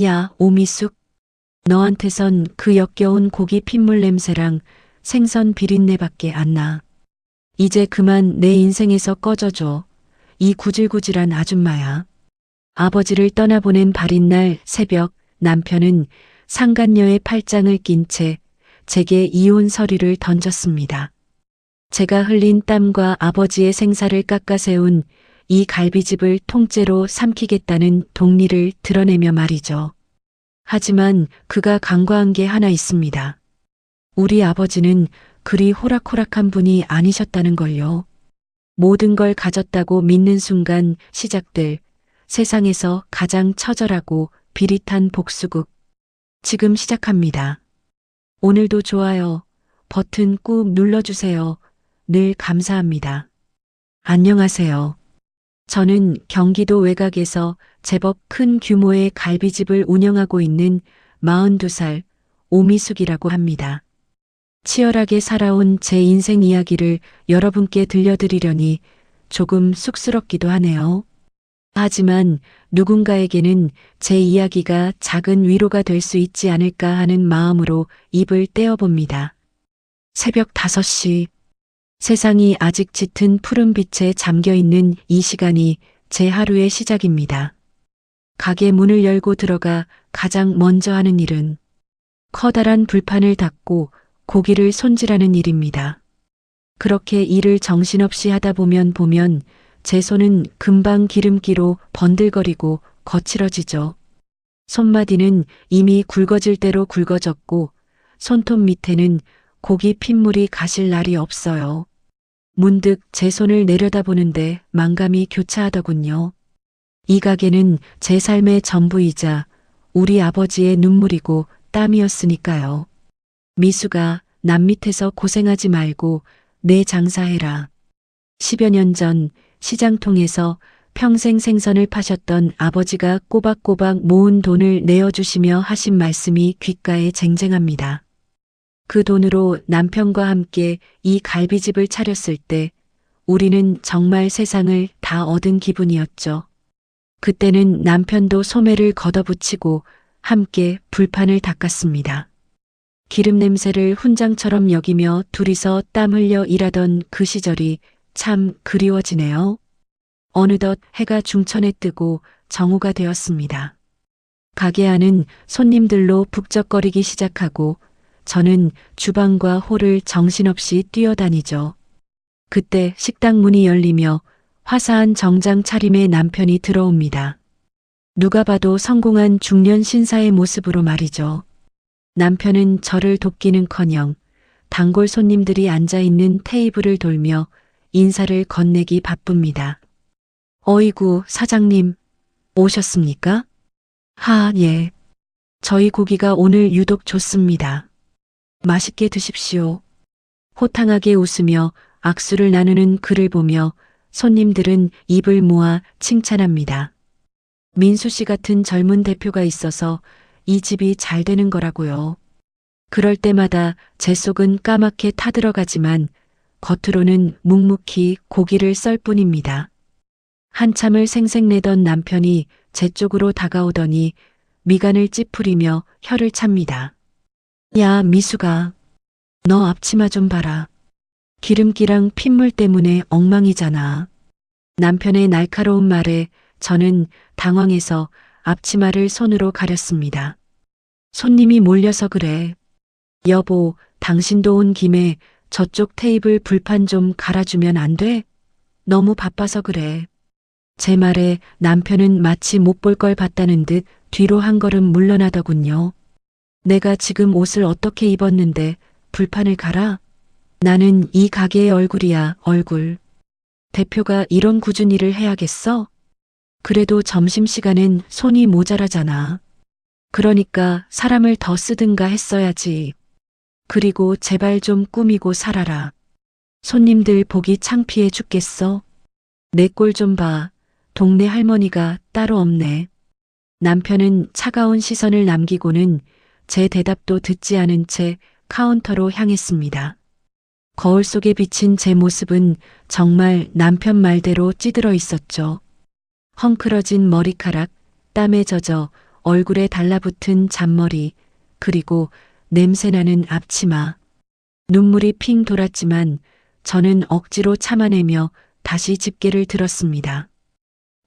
야, 오미숙. 너한테선 그 역겨운 고기 핏물 냄새랑 생선 비린내밖에 안 나. 이제 그만 내 인생에서 꺼져줘. 이 구질구질한 아줌마야. 아버지를 떠나보낸 발인 날 새벽 남편은 상간녀의 팔짱을 낀 채 제게 이혼 서류를 던졌습니다. 제가 흘린 땀과 아버지의 생사를 깎아세운 이 갈비집을 통째로 삼키겠다는 동리를 드러내며 말이죠. 하지만 그가 간과한 게 하나 있습니다. 우리 아버지는 그리 호락호락한 분이 아니셨다는 걸요. 모든 걸 가졌다고 믿는 순간 시작될 세상에서 가장 처절하고 비릿한 복수극. 지금 시작합니다. 오늘도 좋아요 버튼 꾹 눌러주세요. 늘 감사합니다. 안녕하세요. 저는 경기도 외곽에서 제법 큰 규모의 갈비집을 운영하고 있는 42살 오미숙이라고 합니다. 치열하게 살아온 제 인생 이야기를 여러분께 들려드리려니 조금 쑥스럽기도 하네요. 하지만 누군가에게는 제 이야기가 작은 위로가 될 수 있지 않을까 하는 마음으로 입을 떼어봅니다. 새벽 5시. 세상이 아직 짙은 푸른빛에 잠겨있는 이 시간이 제 하루의 시작입니다. 가게 문을 열고 들어가 가장 먼저 하는 일은 커다란 불판을 닫고 고기를 손질하는 일입니다. 그렇게 일을 정신없이 하다 보면 제 손은 금방 기름기로 번들거리고 거칠어지죠. 손마디는 이미 굵어질 대로 굵어졌고 손톱 밑에는 고기 핏물이 가실 날이 없어요. 문득 제 손을 내려다보는데 만감이 교차하더군요. 이 가게는 제 삶의 전부이자 우리 아버지의 눈물이고 땀이었으니까요. 미수가 남 밑에서 고생하지 말고 내 장사해라. 10여 년 전 시장통에서 평생 생선을 파셨던 아버지가 꼬박꼬박 모은 돈을 내어주시며 하신 말씀이 귓가에 쟁쟁합니다. 그 돈으로 남편과 함께 이 갈비집을 차렸을 때 우리는 정말 세상을 다 얻은 기분이었죠. 그때는 남편도 소매를 걷어붙이고 함께 불판을 닦았습니다. 기름 냄새를 훈장처럼 여기며 둘이서 땀 흘려 일하던 그 시절이 참 그리워지네요. 어느덧 해가 중천에 뜨고 정오가 되었습니다. 가게 안은 손님들로 북적거리기 시작하고 저는 주방과 홀을 정신없이 뛰어다니죠. 그때 식당 문이 열리며 화사한 정장 차림의 남편이 들어옵니다. 누가 봐도 성공한 중년 신사의 모습으로 말이죠. 남편은 저를 돕기는커녕 단골 손님들이 앉아있는 테이블을 돌며 인사를 건네기 바쁩니다. 어이구, 사장님, 오셨습니까? 예. 저희 고기가 오늘 유독 좋습니다. 맛있게 드십시오. 호탕하게 웃으며 악수를 나누는 그를 보며 손님들은 입을 모아 칭찬합니다. 민수 씨 같은 젊은 대표가 있어서 이 집이 잘 되는 거라고요. 그럴 때마다 제 속은 까맣게 타들어가지만 겉으로는 묵묵히 고기를 썰 뿐입니다. 한참을 생색내던 남편이 제 쪽으로 다가오더니 미간을 찌푸리며 혀를 찹니다. 야, 미수가. 너 앞치마 좀 봐라. 기름기랑 핏물 때문에 엉망이잖아. 남편의 날카로운 말에 저는 당황해서 앞치마를 손으로 가렸습니다. 손님이 몰려서 그래. 여보, 당신도 온 김에 저쪽 테이블 불판 좀 갈아주면 안 돼? 너무 바빠서 그래. 제 말에 남편은 마치 못 볼 걸 봤다는 듯 뒤로 한 걸음 물러나더군요. 내가 지금 옷을 어떻게 입었는데 불판을 갈아? 나는 이 가게의 얼굴이야, 얼굴. 대표가 이런 굳은 일을 해야겠어? 그래도 점심시간엔 손이 모자라잖아. 그러니까 사람을 더 쓰든가 했어야지. 그리고 제발 좀 꾸미고 살아라. 손님들 보기 창피해 죽겠어. 내 꼴 좀 봐. 동네 할머니가 따로 없네. 남편은 차가운 시선을 남기고는 제 대답도 듣지 않은 채 카운터로 향했습니다. 거울 속에 비친 제 모습은 정말 남편 말대로 찌들어 있었죠. 헝클어진 머리카락, 땀에 젖어 얼굴에 달라붙은 잔머리, 그리고 냄새나는 앞치마. 눈물이 핑 돌았지만 저는 억지로 참아내며 다시 집게를 들었습니다.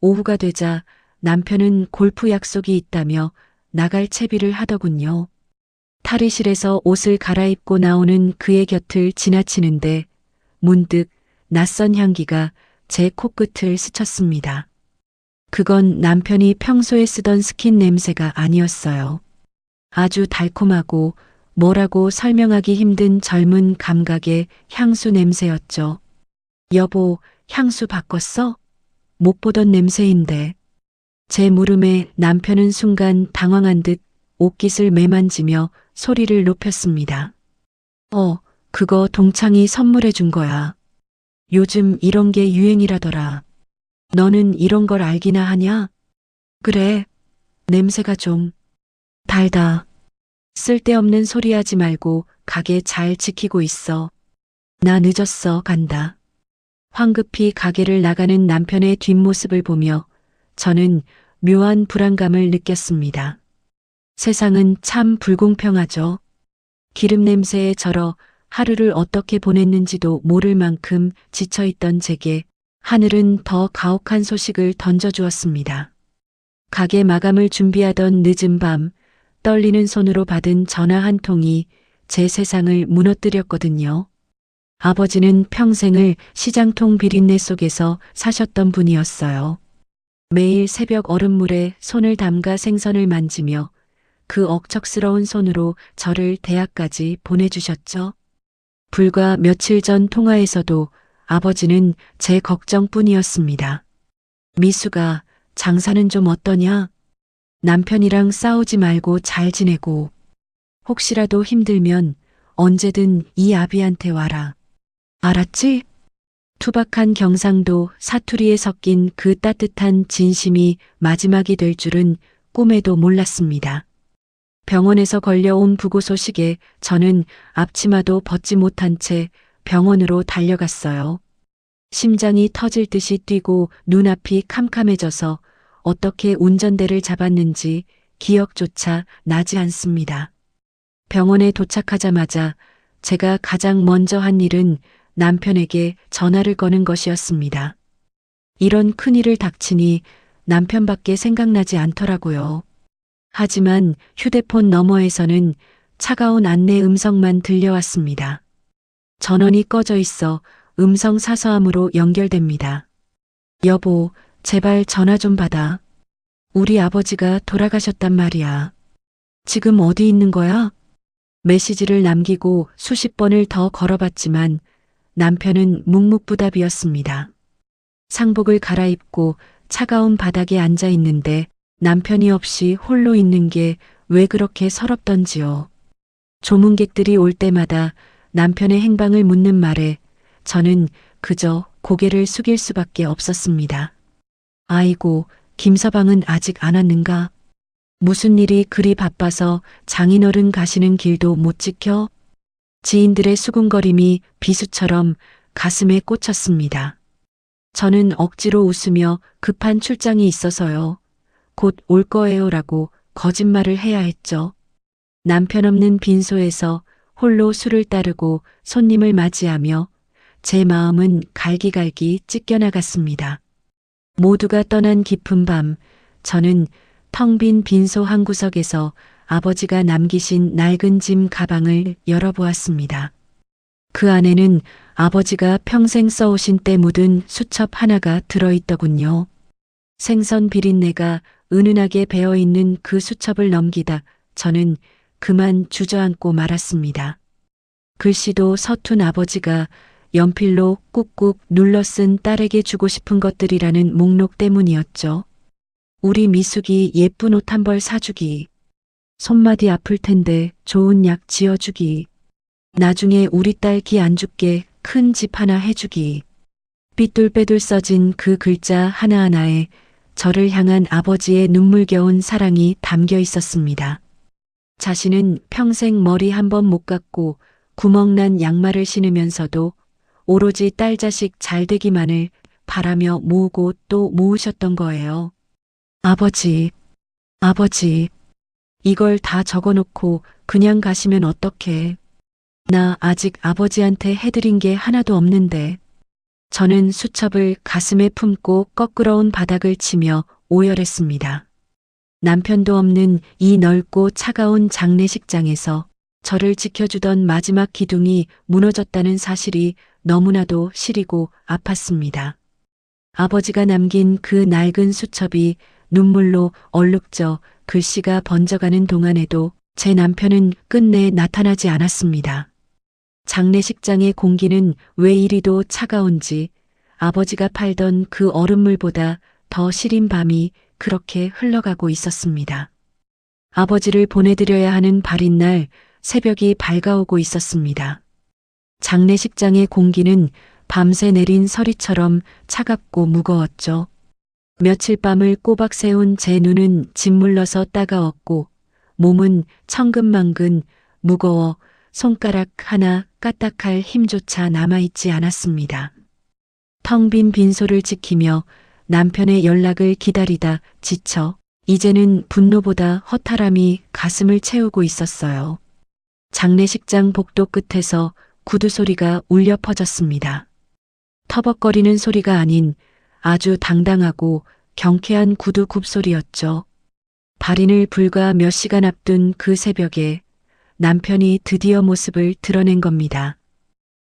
오후가 되자 남편은 골프 약속이 있다며 나갈 채비를 하더군요. 탈의실에서 옷을 갈아입고 나오는 그의 곁을 지나치는데 문득 낯선 향기가 제 코끝을 스쳤습니다. 그건 남편이 평소에 쓰던 스킨 냄새가 아니었어요. 아주 달콤하고 뭐라고 설명하기 힘든 젊은 감각의 향수 냄새였죠. 여보, 향수 바꿨어? 못 보던 냄새인데. 제 물음에 남편은 순간 당황한 듯 옷깃을 매만지며 소리를 높였습니다. 그거 동창이 선물해 준 거야. 요즘 이런 게 유행이라더라. 너는 이런 걸 알기나 하냐? 그래. 냄새가 좀 달다. 쓸데없는 소리 하지 말고 가게 잘 지키고 있어. 나 늦었어, 간다. 황급히 가게를 나가는 남편의 뒷모습을 보며 저는 묘한 불안감을 느꼈습니다. 세상은 참 불공평하죠. 기름 냄새에 절어 하루를 어떻게 보냈는지도 모를 만큼 지쳐있던 제게 하늘은 더 가혹한 소식을 던져주었습니다. 가게 마감을 준비하던 늦은 밤, 떨리는 손으로 받은 전화 한 통이 제 세상을 무너뜨렸거든요. 아버지는 평생을 시장통 비린내 속에서 사셨던 분이었어요. 매일 새벽 얼음물에 손을 담가 생선을 만지며 그 억척스러운 손으로 저를 대학까지 보내주셨죠. 불과 며칠 전 통화에서도 아버지는 제 걱정뿐이었습니다. 미수가 장사는 좀 어떠냐? 남편이랑 싸우지 말고 잘 지내고 혹시라도 힘들면 언제든 이 아비한테 와라. 알았지? 투박한 경상도 사투리에 섞인 그 따뜻한 진심이 마지막이 될 줄은 꿈에도 몰랐습니다. 병원에서 걸려온 부고 소식에 저는 앞치마도 벗지 못한 채 병원으로 달려갔어요. 심장이 터질 듯이 뛰고 눈앞이 캄캄해져서 어떻게 운전대를 잡았는지 기억조차 나지 않습니다. 병원에 도착하자마자 제가 가장 먼저 한 일은 남편에게 전화를 거는 것이었습니다. 이런 큰일을 닥치니 남편밖에 생각나지 않더라고요. 하지만 휴대폰 너머에서는 차가운 안내 음성만 들려왔습니다. 전원이 꺼져 있어 음성 사서함으로 연결됩니다. 여보, 제발 전화 좀 받아. 우리 아버지가 돌아가셨단 말이야. 지금 어디 있는 거야? 메시지를 남기고 수십 번을 더 걸어봤지만 남편은 묵묵부답이었습니다. 상복을 갈아입고 차가운 바닥에 앉아 있는데 남편이 없이 홀로 있는 게 왜 그렇게 서럽던지요. 조문객들이 올 때마다 남편의 행방을 묻는 말에 저는 그저 고개를 숙일 수밖에 없었습니다. 아이고, 김서방은 아직 안 왔는가? 무슨 일이 그리 바빠서 장인어른 가시는 길도 못 지켜? 지인들의 수군거림이 비수처럼 가슴에 꽂혔습니다. 저는 억지로 웃으며 급한 출장이 있어서요. 곧 올 거예요라고 거짓말을 해야 했죠. 남편 없는 빈소에서 홀로 술을 따르고 손님을 맞이하며 제 마음은 갈기갈기 찢겨나갔습니다. 모두가 떠난 깊은 밤, 저는 텅 빈 빈소 한 구석에서 아버지가 남기신 낡은 짐 가방을 열어보았습니다. 그 안에는 아버지가 평생 써오신 때 묻은 수첩 하나가 들어있더군요. 생선 비린내가 은은하게 배어있는 그 수첩을 넘기다 저는 그만 주저앉고 말았습니다. 글씨도 서툰 아버지가 연필로 꾹꾹 눌러 쓴 딸에게 주고 싶은 것들이라는 목록 때문이었죠. 우리 미숙이 예쁜 옷 한 벌 사주기. 손마디 아플 텐데 좋은 약 지어주기. 나중에 우리 딸 기 안 죽게 큰 집 하나 해주기. 삐뚤빼뚤 써진 그 글자 하나하나에 저를 향한 아버지의 눈물겨운 사랑이 담겨 있었습니다. 자신은 평생 머리 한 번 못 감고 구멍난 양말을 신으면서도 오로지 딸 자식 잘 되기만을 바라며 모으고 또 모으셨던 거예요. 아버지, 아버지, 이걸 다 적어놓고 그냥 가시면 어떡해. 나 아직 아버지한테 해드린 게 하나도 없는데. 저는 수첩을 가슴에 품고 거꾸러운 바닥을 치며 오열했습니다. 남편도 없는 이 넓고 차가운 장례식장에서 저를 지켜주던 마지막 기둥이 무너졌다는 사실이 너무나도 시리고 아팠습니다. 아버지가 남긴 그 낡은 수첩이 눈물로 얼룩져 글씨가 번져가는 동안에도 제 남편은 끝내 나타나지 않았습니다. 장례식장의 공기는 왜 이리도 차가운지 아버지가 팔던 그 얼음물보다 더 시린 밤이 그렇게 흘러가고 있었습니다. 아버지를 보내드려야 하는 발인 날 새벽이 밝아오고 있었습니다. 장례식장의 공기는 밤새 내린 서리처럼 차갑고 무거웠죠. 며칠 밤을 꼬박 세운 제 눈은 짓물러서 따가웠고 몸은 천근만근 무거워 손가락 하나 까딱할 힘조차 남아있지 않았습니다. 텅 빈 빈소를 지키며 남편의 연락을 기다리다 지쳐 이제는 분노보다 허탈함이 가슴을 채우고 있었어요. 장례식장 복도 끝에서 구두 소리가 울려 퍼졌습니다. 터벅거리는 소리가 아닌 아주 당당하고 경쾌한 구두 굽소리였죠. 발인을 불과 몇 시간 앞둔 그 새벽에 남편이 드디어 모습을 드러낸 겁니다.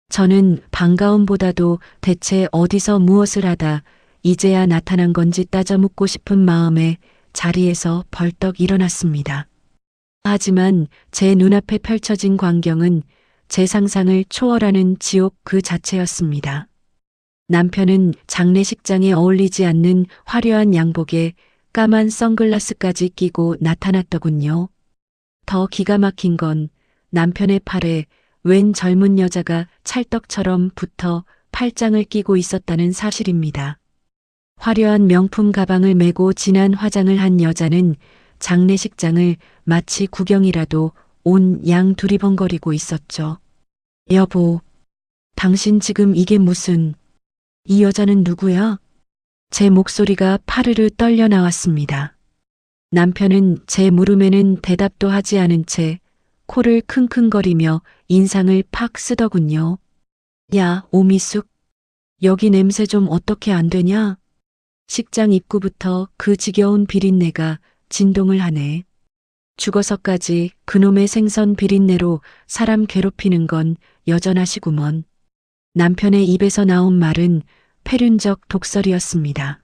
저는 반가움보다도 대체 어디서 무엇을 하다 이제야 나타난 건지 따져 묻고 싶은 마음에 자리에서 벌떡 일어났습니다. 하지만 제 눈앞에 펼쳐진 광경은 제 상상을 초월하는 지옥 그 자체였습니다. 남편은 장례식장에 어울리지 않는 화려한 양복에 까만 선글라스까지 끼고 나타났더군요. 더 기가 막힌 건 남편의 팔에 웬 젊은 여자가 찰떡처럼 붙어 팔짱을 끼고 있었다는 사실입니다. 화려한 명품 가방을 메고 진한 화장을 한 여자는 장례식장을 마치 구경이라도 온 양 두리번거리고 있었죠. 여보, 당신 지금 이게 무슨... 이 여자는 누구야? 제 목소리가 파르르 떨려 나왔습니다. 남편은 제 물음에는 대답도 하지 않은 채 코를 킁킁거리며 인상을 팍 쓰더군요. 야, 오미숙. 여기 냄새 좀 어떻게 안 되냐? 식장 입구부터 그 지겨운 비린내가 진동을 하네. 죽어서까지 그놈의 생선 비린내로 사람 괴롭히는 건 여전하시구먼. 남편의 입에서 나온 말은 폐륜적 독설이었습니다.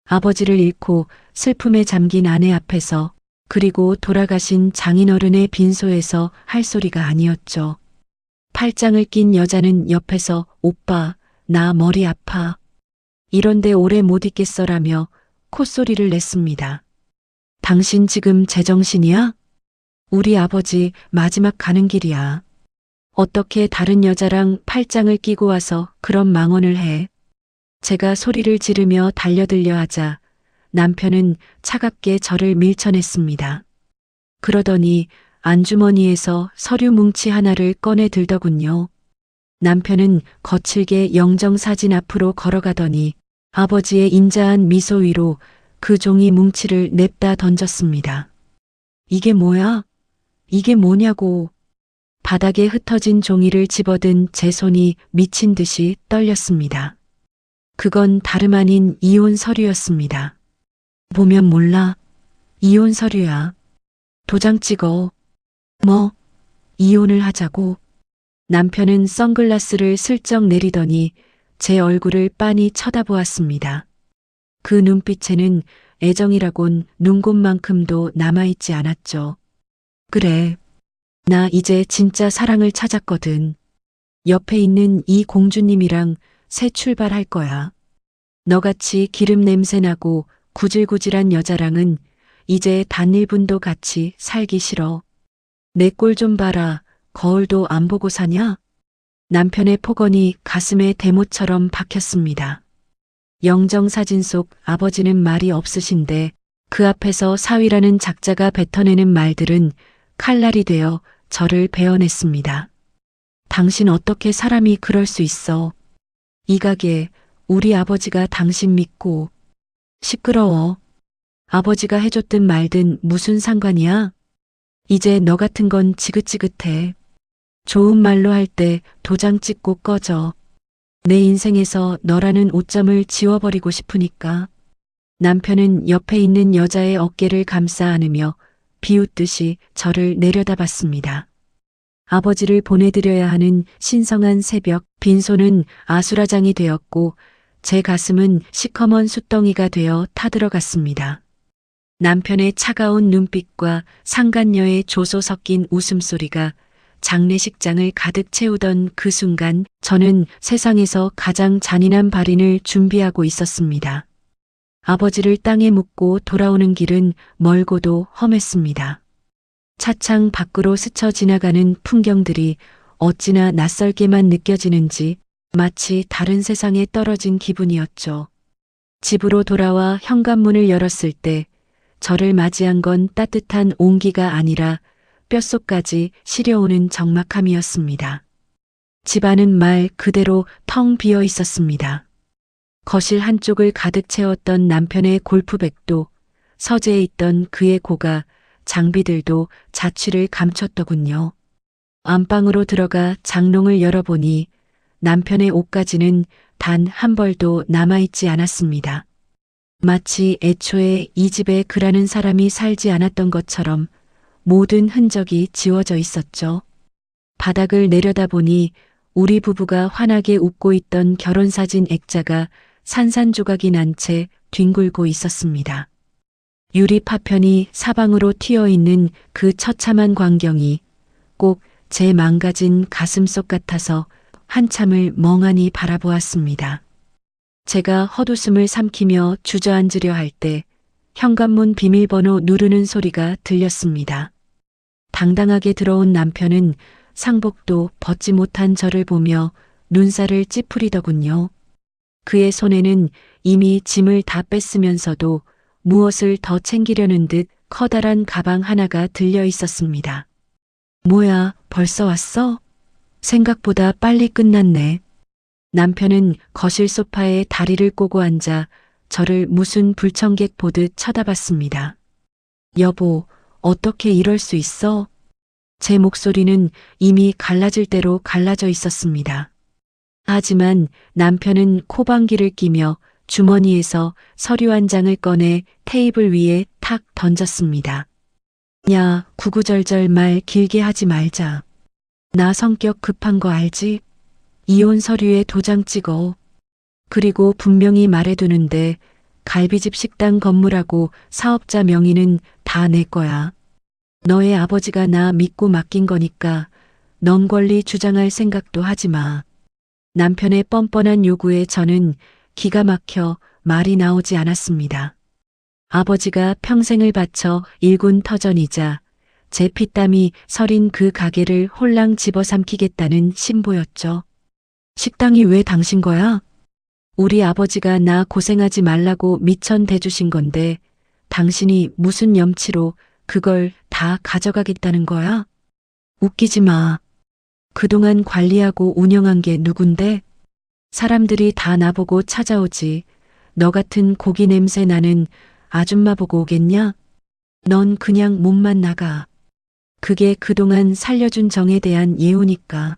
아버지를 잃고 슬픔에 잠긴 아내 앞에서 그리고 돌아가신 장인어른의 빈소에서 할 소리가 아니었죠. 팔짱을 낀 여자는 옆에서 오빠, 나 머리 아파. 이런데 오래 못 있겠어라며 콧소리를 냈습니다. 당신 지금 제정신이야? 우리 아버지 마지막 가는 길이야. 어떻게 다른 여자랑 팔짱을 끼고 와서 그런 망언을 해. 제가 소리를 지르며 달려들려 하자 남편은 차갑게 저를 밀쳐냈습니다. 그러더니 안주머니에서 서류 뭉치 하나를 꺼내 들더군요. 남편은 거칠게 영정사진 앞으로 걸어가더니 아버지의 인자한 미소 위로 그 종이 뭉치를 냅다 던졌습니다. 이게 뭐야? 이게 뭐냐고. 바닥에 흩어진 종이를 집어든 제 손이 미친 듯이 떨렸습니다. 그건 다름 아닌 이혼 서류였습니다. 보면 몰라. 이혼 서류야. 도장 찍어. 뭐? 이혼을 하자고? 남편은 선글라스를 슬쩍 내리더니 제 얼굴을 빤히 쳐다보았습니다. 그 눈빛에는 애정이라곤 눈곱만큼도 남아있지 않았죠. 그래. 나 이제 진짜 사랑을 찾았거든. 옆에 있는 이 공주님이랑 새 출발할 거야. 너같이 기름 냄새 나고 구질구질한 여자랑은 이제 단 1분도 같이 살기 싫어. 내 꼴 좀 봐라. 거울도 안 보고 사냐? 남편의 폭언이 가슴에 대못처럼 박혔습니다. 영정사진 속 아버지는 말이 없으신데 그 앞에서 사위라는 작자가 뱉어내는 말들은 칼날이 되어 저를 베어냈습니다. 당신 어떻게 사람이 그럴 수 있어? 이 가게 우리 아버지가 당신 믿고. 시끄러워. 아버지가 해줬든 말든 무슨 상관이야? 이제 너 같은 건 지긋지긋해. 좋은 말로 할 때 도장 찍고 꺼져. 내 인생에서 너라는 오점을 지워버리고 싶으니까. 남편은 옆에 있는 여자의 어깨를 감싸 안으며 비웃듯이 저를 내려다봤습니다. 아버지를 보내드려야 하는 신성한 새벽, 빈손은 아수라장이 되었고 제 가슴은 시커먼 숫덩이가 되어 타들어갔습니다. 남편의 차가운 눈빛과 상간녀의 조소 섞인 웃음소리가 장례식장을 가득 채우던 그 순간 저는 세상에서 가장 잔인한 발인을 준비하고 있었습니다. 아버지를 땅에 묻고 돌아오는 길은 멀고도 험했습니다. 차창 밖으로 스쳐 지나가는 풍경들이 어찌나 낯설게만 느껴지는지 마치 다른 세상에 떨어진 기분이었죠. 집으로 돌아와 현관문을 열었을 때 저를 맞이한 건 따뜻한 온기가 아니라 뼛속까지 시려오는 적막함이었습니다. 집안은 말 그대로 텅 비어 있었습니다. 거실 한쪽을 가득 채웠던 남편의 골프백도 서재에 있던 그의 고가 장비들도 자취를 감췄더군요. 안방으로 들어가 장롱을 열어보니 남편의 옷가지는 단 한 벌도 남아있지 않았습니다. 마치 애초에 이 집에 그라는 사람이 살지 않았던 것처럼 모든 흔적이 지워져 있었죠. 바닥을 내려다보니 우리 부부가 환하게 웃고 있던 결혼사진 액자가 산산조각이 난 채 뒹굴고 있었습니다. 유리 파편이 사방으로 튀어있는 그 처참한 광경이 꼭 제 망가진 가슴속 같아서 한참을 멍하니 바라보았습니다. 제가 헛웃음을 삼키며 주저앉으려 할 때 현관문 비밀번호 누르는 소리가 들렸습니다. 당당하게 들어온 남편은 상복도 벗지 못한 저를 보며 눈살을 찌푸리더군요. 그의 손에는 이미 짐을 다 뺐으면서도 무엇을 더 챙기려는 듯 커다란 가방 하나가 들려 있었습니다. 뭐야, 벌써 왔어? 생각보다 빨리 끝났네. 남편은 거실 소파에 다리를 꼬고 앉아 저를 무슨 불청객 보듯 쳐다봤습니다. 여보, 어떻게 이럴 수 있어? 제 목소리는 이미 갈라질 대로 갈라져 있었습니다. 하지만 남편은 코방귀를 끼며 주머니에서 서류 한 장을 꺼내 테이블 위에 탁 던졌습니다. 야, 구구절절 말 길게 하지 말자. 나 성격 급한 거 알지? 이혼 서류에 도장 찍어. 그리고 분명히 말해두는데 갈비집 식당 건물하고 사업자 명의는 다 내 거야. 너의 아버지가 나 믿고 맡긴 거니까 넌 권리 주장할 생각도 하지 마. 남편의 뻔뻔한 요구에 저는 기가 막혀 말이 나오지 않았습니다. 아버지가 평생을 바쳐 일군 터전이자 제 피땀이 서린 그 가게를 홀랑 집어삼키겠다는 신보였죠. 식당이 왜 당신 거야? 우리 아버지가 나 고생하지 말라고 미천 대주신 건데 당신이 무슨 염치로 그걸 다 가져가겠다는 거야? 웃기지 마. 그동안 관리하고 운영한 게 누군데? 사람들이 다 나보고 찾아오지. 너 같은 고기 냄새 나는 아줌마 보고 오겠냐? 넌 그냥 몸만 나가. 그게 그동안 살려준 정에 대한 예우니까.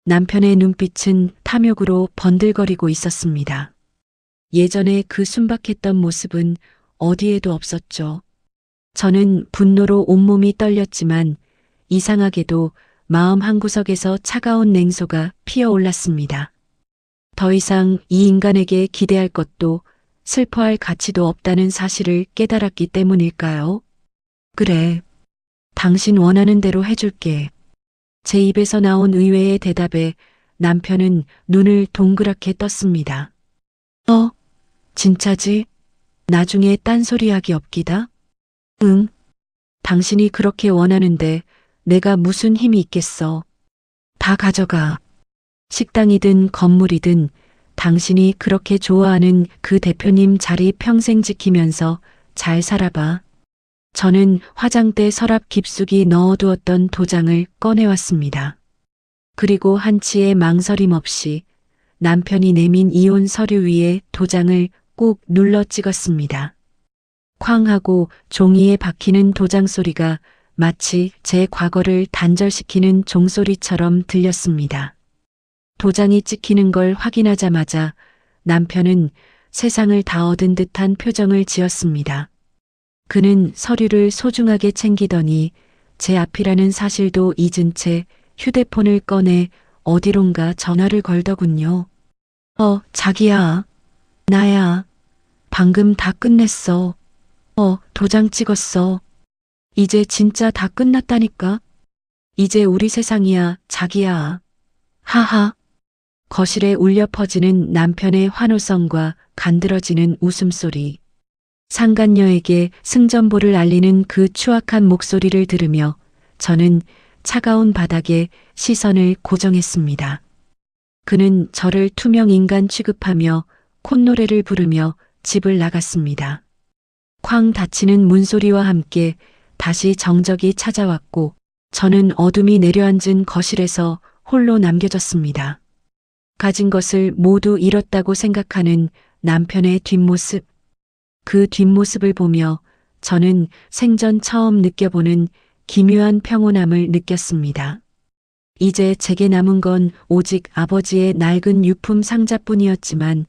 남편의 눈빛은 탐욕으로 번들거리고 있었습니다. 예전에 그 순박했던 모습은 어디에도 없었죠. 저는 분노로 온몸이 떨렸지만 이상하게도 마음 한구석에서 차가운 냉소가 피어올랐습니다. 더 이상 이 인간에게 기대할 것도 슬퍼할 가치도 없다는 사실을 깨달았기 때문일까요? 그래. 당신 원하는 대로 해줄게. 제 입에서 나온 의외의 대답에 남편은 눈을 동그랗게 떴습니다. 진짜지? 나중에 딴소리하기 없기다? 응. 당신이 그렇게 원하는데 내가 무슨 힘이 있겠어. 다 가져가. 식당이든 건물이든 당신이 그렇게 좋아하는 그 대표님 자리 평생 지키면서 잘 살아봐. 저는 화장대 서랍 깊숙이 넣어두었던 도장을 꺼내왔습니다. 그리고 한치의 망설임 없이 남편이 내민 이혼 서류 위에 도장을 꾹 눌러 찍었습니다. 쾅 하고 종이에 박히는 도장 소리가 마치 제 과거를 단절시키는 종소리처럼 들렸습니다. 도장이 찍히는 걸 확인하자마자 남편은 세상을 다 얻은 듯한 표정을 지었습니다. 그는 서류를 소중하게 챙기더니 제 앞이라는 사실도 잊은 채 휴대폰을 꺼내 어디론가 전화를 걸더군요. 자기야. 나야. 방금 다 끝냈어. 도장 찍었어. 이제 진짜 다 끝났다니까. 이제 우리 세상이야, 자기야. 하하. 거실에 울려 퍼지는 남편의 환호성과 간드러지는 웃음소리. 상간녀에게 승전보를 알리는 그 추악한 목소리를 들으며 저는 차가운 바닥에 시선을 고정했습니다. 그는 저를 투명 인간 취급하며 콧노래를 부르며 집을 나갔습니다. 쾅 닫히는 문소리와 함께 다시 정적이 찾아왔고 저는 어둠이 내려앉은 거실에서 홀로 남겨졌습니다. 가진 것을 모두 잃었다고 생각하는 남편의 뒷모습. 그 뒷모습을 보며 저는 생전 처음 느껴보는 기묘한 평온함을 느꼈습니다. 이제 제게 남은 건 오직 아버지의 낡은 유품 상자뿐이었지만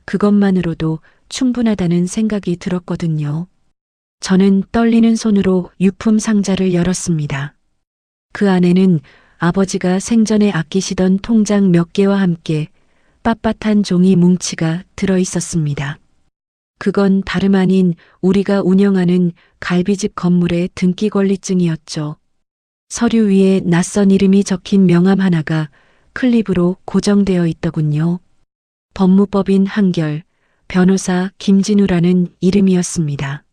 그것만으로도 충분하다는 생각이 들었거든요. 저는 떨리는 손으로 유품 상자를 열었습니다. 그 안에는 아버지가 생전에 아끼시던 통장 몇 개와 함께 빳빳한 종이 뭉치가 들어 있었습니다. 그건 다름 아닌 우리가 운영하는 갈비집 건물의 등기 권리증이었죠. 서류 위에 낯선 이름이 적힌 명함 하나가 클립으로 고정되어 있더군요. 법무법인 한결, 변호사 김진우라는 이름이었습니다.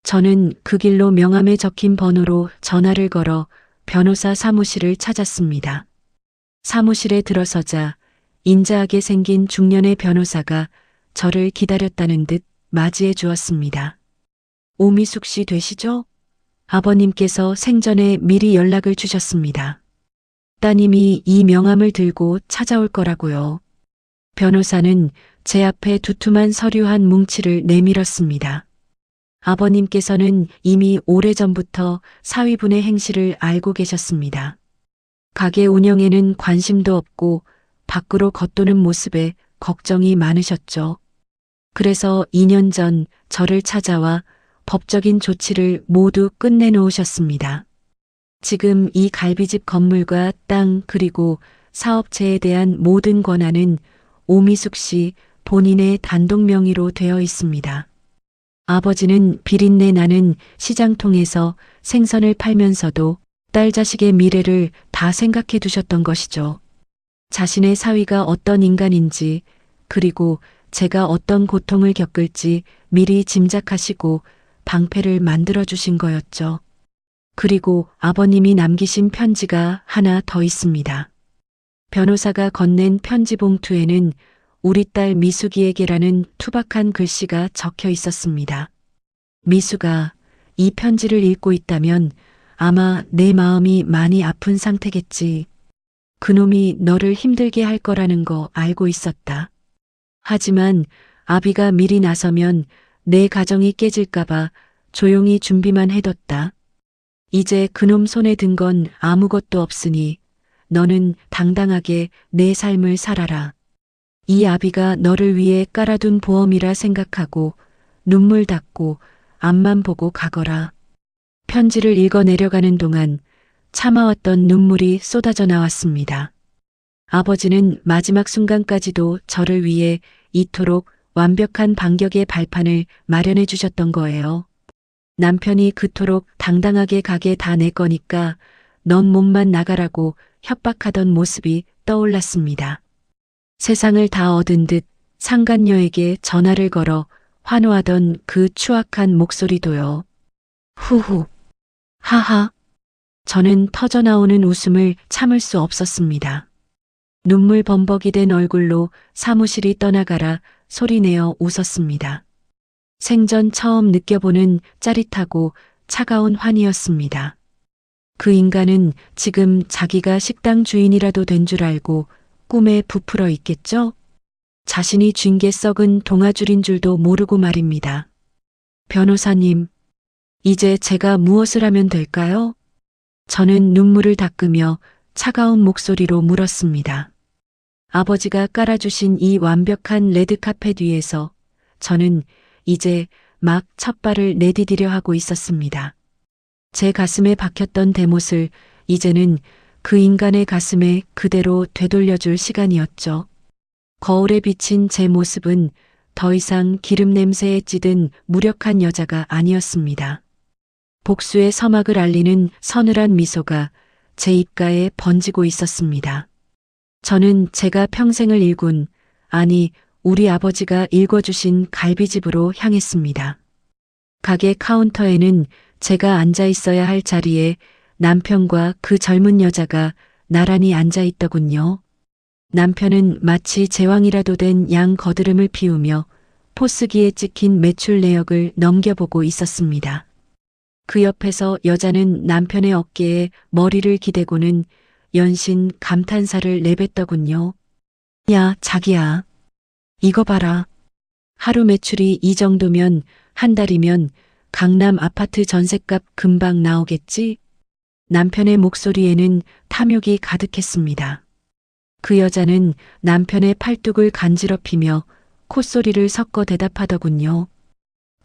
저는 그 길로 명함에 적힌 번호로 전화를 걸어 변호사 사무실을 찾았습니다. 사무실에 들어서자 인자하게 생긴 중년의 변호사가 저를 기다렸다는 듯 맞이해 주었습니다. 오미숙 씨 되시죠? 아버님께서 생전에 미리 연락을 주셨습니다. 따님이 이 명함을 들고 찾아올 거라고요. 변호사는 제 앞에 두툼한 서류 한 뭉치를 내밀었습니다. 아버님께서는 이미 오래전부터 사위분의 행실을 알고 계셨습니다. 가게 운영에는 관심도 없고 밖으로 겉도는 모습에 걱정이 많으셨죠. 그래서 2년 전 저를 찾아와 법적인 조치를 모두 끝내놓으셨습니다. 지금 이 갈비집 건물과 땅 그리고 사업체에 대한 모든 권한은 오미숙 씨 본인의 단독 명의로 되어 있습니다. 아버지는 비린내 나는 시장통에서 생선을 팔면서도 딸 자식의 미래를 다 생각해 두셨던 것이죠. 자신의 사위가 어떤 인간인지 그리고 제가 어떤 고통을 겪을지 미리 짐작하시고 방패를 만들어 주신 거였죠. 그리고 아버님이 남기신 편지가 하나 더 있습니다. 변호사가 건넨 편지 봉투에는 우리 딸 미숙이에게라는 투박한 글씨가 적혀 있었습니다. 미숙아, 이 편지를 읽고 있다면 아마 내 마음이 많이 아픈 상태겠지. 그놈이 너를 힘들게 할 거라는 거 알고 있었다. 하지만 아비가 미리 나서면 내 가정이 깨질까봐 조용히 준비만 해뒀다. 이제 그놈 손에 든 건 아무것도 없으니 너는 당당하게 내 삶을 살아라. 이 아비가 너를 위해 깔아둔 보험이라 생각하고 눈물 닦고 앞만 보고 가거라. 편지를 읽어 내려가는 동안 참아왔던 눈물이 쏟아져 나왔습니다. 아버지는 마지막 순간까지도 저를 위해 이토록 완벽한 반격의 발판을 마련해 주셨던 거예요. 남편이 그토록 당당하게 가게 다 내 거니까 넌 몸만 나가라고 협박하던 모습이 떠올랐습니다. 세상을 다 얻은 듯 상간녀에게 전화를 걸어 환호하던 그 추악한 목소리도요. 후후. 하하. 저는 터져나오는 웃음을 참을 수 없었습니다. 눈물 범벅이 된 얼굴로 사무실이 떠나가라 소리내어 웃었습니다. 생전 처음 느껴보는 짜릿하고 차가운 환희였습니다. 그 인간은 지금 자기가 식당 주인이라도 된 줄 알고 꿈에 부풀어 있겠죠? 자신이 쥔 게 썩은 동아줄인 줄도 모르고 말입니다. 변호사님, 이제 제가 무엇을 하면 될까요? 저는 눈물을 닦으며 차가운 목소리로 물었습니다. 아버지가 깔아주신 이 완벽한 레드카펫 위에서 저는 이제 막 첫 발을 내디디려 하고 있었습니다. 제 가슴에 박혔던 대못을 이제는 그 인간의 가슴에 그대로 되돌려줄 시간이었죠. 거울에 비친 제 모습은 더 이상 기름 냄새에 찌든 무력한 여자가 아니었습니다. 복수의 서막을 알리는 서늘한 미소가 제 입가에 번지고 있었습니다. 저는 제가 평생을 일군, 아니 우리 아버지가 일궈주신 갈비집으로 향했습니다. 가게 카운터에는 제가 앉아 있어야 할 자리에 남편과 그 젊은 여자가 나란히 앉아 있더군요. 남편은 마치 제왕이라도 된 양 거드름을 피우며 포스기에 찍힌 매출 내역을 넘겨보고 있었습니다. 그 옆에서 여자는 남편의 어깨에 머리를 기대고는 연신 감탄사를 내뱉더군요. 야, 자기야. 이거 봐라. 하루 매출이 이 정도면 한 달이면 강남 아파트 전셋값 금방 나오겠지? 남편의 목소리에는 탐욕이 가득했습니다. 그 여자는 남편의 팔뚝을 간지럽히며 콧소리를 섞어 대답하더군요.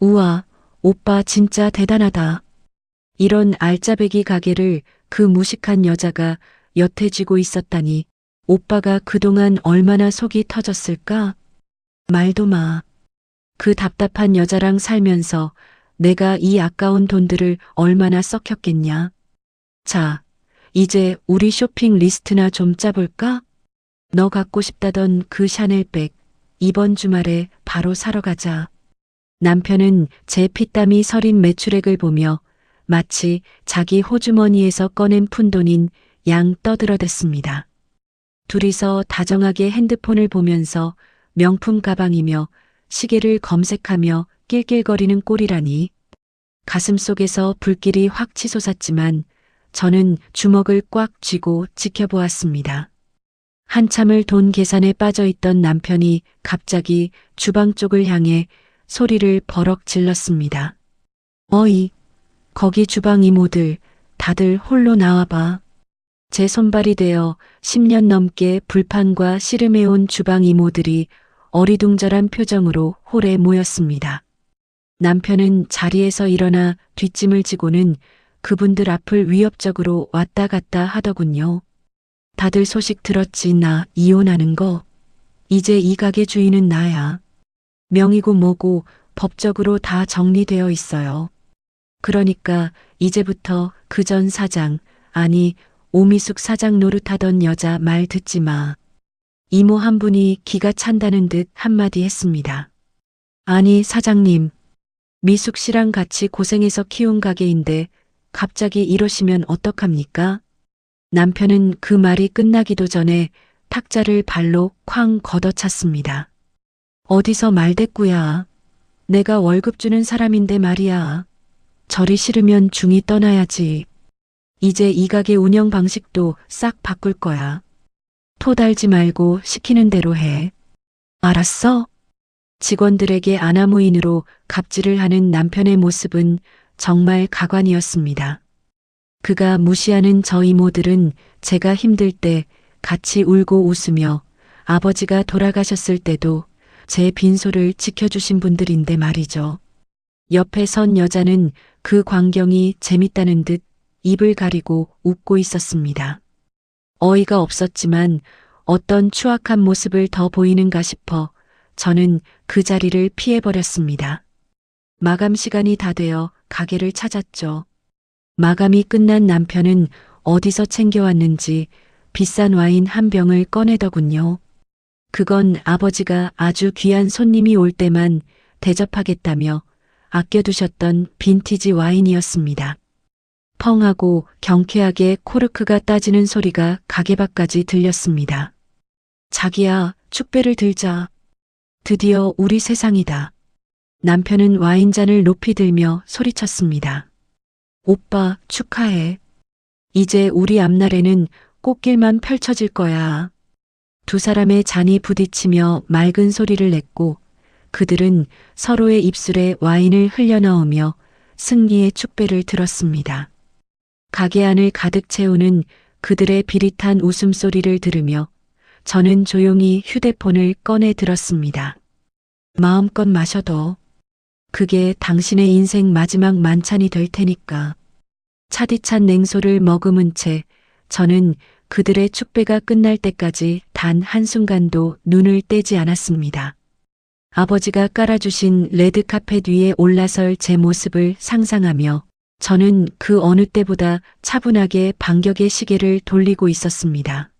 우와, 오빠 진짜 대단하다. 이런 알짜배기 가게를 그 무식한 여자가 여태 쥐고 있었다니 오빠가 그동안 얼마나 속이 터졌을까? 말도 마. 그 답답한 여자랑 살면서 내가 이 아까운 돈들을 얼마나 썩혔겠냐. 자, 이제 우리 쇼핑 리스트나 좀 짜볼까? 너 갖고 싶다던 그 샤넬백, 이번 주말에 바로 사러 가자. 남편은 제 피땀이 서린 매출액을 보며 마치 자기 호주머니에서 꺼낸 푼돈인 양 떠들어댔습니다. 둘이서 다정하게 핸드폰을 보면서 명품 가방이며 시계를 검색하며 낄낄거리는 꼴이라니. 가슴속에서 불길이 확 치솟았지만 저는 주먹을 꽉 쥐고 지켜보았습니다. 한참을 돈 계산에 빠져있던 남편이 갑자기 주방 쪽을 향해 소리를 버럭 질렀습니다. 어이, 거기 주방 이모들 다들 홀로 나와봐. 제 손발이 되어 10년 넘게 불판과 씨름해온 주방 이모들이 어리둥절한 표정으로 홀에 모였습니다. 남편은 자리에서 일어나 뒷짐을 지고는 그분들 앞을 위협적으로 왔다 갔다 하더군요. 다들 소식 들었지, 나 이혼하는 거. 이제 이 가게 주인은 나야. 명의고 뭐고 법적으로 다 정리되어 있어요. 그러니까 이제부터 그 전 사장, 아니 오미숙 사장 노릇하던 여자 말 듣지 마. 이모 한 분이 기가 찬다는 듯 한마디 했습니다. 아니 사장님, 미숙 씨랑 같이 고생해서 키운 가게인데 갑자기 이러시면 어떡합니까? 남편은 그 말이 끝나기도 전에 탁자를 발로 쾅 걷어찼습니다. 어디서 말대꾸야. 내가 월급 주는 사람인데 말이야. 저리 싫으면 중이 떠나야지. 이제 이 가게 운영 방식도 싹 바꿀 거야. 토 달지 말고 시키는 대로 해. 알았어? 직원들에게 아나무인으로 갑질을 하는 남편의 모습은 정말 가관이었습니다. 그가 무시하는 저 이모들은 제가 힘들 때 같이 울고 웃으며 아버지가 돌아가셨을 때도 제 빈소를 지켜주신 분들인데 말이죠. 옆에 선 여자는 그 광경이 재밌다는 듯 입을 가리고 웃고 있었습니다. 어이가 없었지만 어떤 추악한 모습을 더 보이는가 싶어 저는 그 자리를 피해버렸습니다. 마감 시간이 다 되어 가게를 찾았죠. 마감이 끝난 남편은 어디서 챙겨왔는지 비싼 와인 한 병을 꺼내더군요. 그건 아버지가 아주 귀한 손님이 올 때만 대접하겠다며 아껴두셨던 빈티지 와인이었습니다. 펑하고 경쾌하게 코르크가 따지는 소리가 가게 밖까지 들렸습니다. 자기야, 축배를 들자. 드디어 우리 세상이다. 남편은 와인잔을 높이 들며 소리쳤습니다. 오빠, 축하해. 이제 우리 앞날에는 꽃길만 펼쳐질 거야. 두 사람의 잔이 부딪히며 맑은 소리를 냈고 그들은 서로의 입술에 와인을 흘려넣으며 승리의 축배를 들었습니다. 가게 안을 가득 채우는 그들의 비릿한 웃음소리를 들으며 저는 조용히 휴대폰을 꺼내 들었습니다. 마음껏 마셔도 그게 당신의 인생 마지막 만찬이 될 테니까. 차디찬 냉소를 머금은 채 저는 그들의 축배가 끝날 때까지 단 한순간도 눈을 떼지 않았습니다. 아버지가 깔아주신 레드카펫 위에 올라설 제 모습을 상상하며 저는 그 어느 때보다 차분하게 반격의 시계를 돌리고 있었습니다.